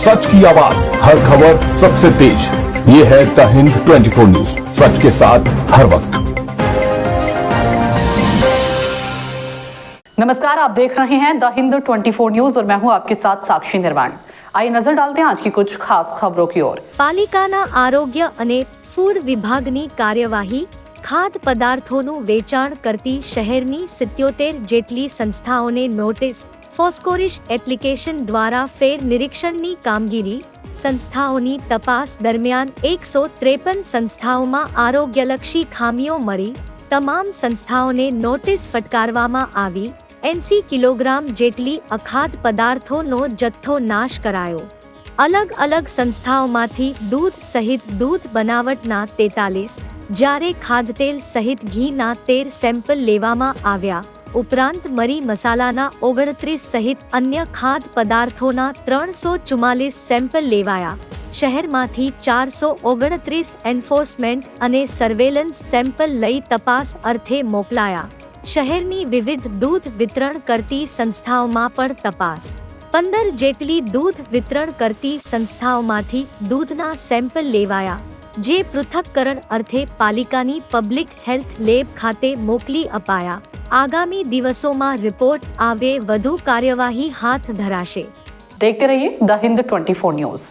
सच की आवाज, हर खबर सबसे तेज। ये है द हिंद 24 न्यूज, सच के साथ हर वक्त। नमस्कार, आप देख रहे हैं द हिंद 24 न्यूज और मैं हूं आपके साथ साक्षी निर्वाण। आइए नजर डालते हैं आज की कुछ खास खबरों की ओर। પાલિકાના આરોગ્ય અને ફૂડ વિભાગની કાર્યવાહી, ખાદ્ય પદાર્થોનું વેચાણ કરતી શહેરની 77 જેટલી સંસ્થાઓને નોટિસ, ફોસ્કોરિશ એપ્લિકેશન દ્વારા ફેર નિરીક્ષણની કામગીરી, સંસ્થાઓની તપાસ દરમિયાન 153 સંસ્થાઓમાં આરોગ્યલક્ષી ખામીઓ મળી, તમામ સંસ્થાઓને નોટિસ ફટકારવામાં આવી, 80 કિલોગ્રામ જેટલી અખાદ્ય પદાર્થોનો જથ્થો નાશ કરાયો. અલગ અલગ સંસ્થાઓમાંથી દૂધ સહિત દૂધ બનાવટના 43, જ્યારે ખાદ્યતેલ સહિત ઘીના 13 સેમ્પલ લેવામાં આવ્યા. ઉપરાંત મરી મસાલાના 29 સહિત અન્ય ખાદ્ય પદાર્થોના 344 સેમ્પલ લેવાયા. શહેરમાંથી 429 એન્ફોર્સમેન્ટ અને સર્વેલન્સ સેમ્પલ લઈ તપાસ અર્થે મોકલાયા. શહેરની વિવિધ દૂધ વિતરણ કરતી સંસ્થાઓમાં પણ તપાસ. 15 જેટલી દૂધ વિતરણ કરતી સંસ્થાઓમાંથી દૂધના સેમ્પલ લેવાયા, જે પૃથક્કરણ અર્થે પાલિકાની પબ્લિક હેલ્થ લેબ ખાતે મોકલી અપાયા. આગામી દિવસોમાં રિપોર્ટ આવે વધુ કાર્યવાહી હાથ ધરાશે. देखते रहिए द हिंद 24 न्यूज।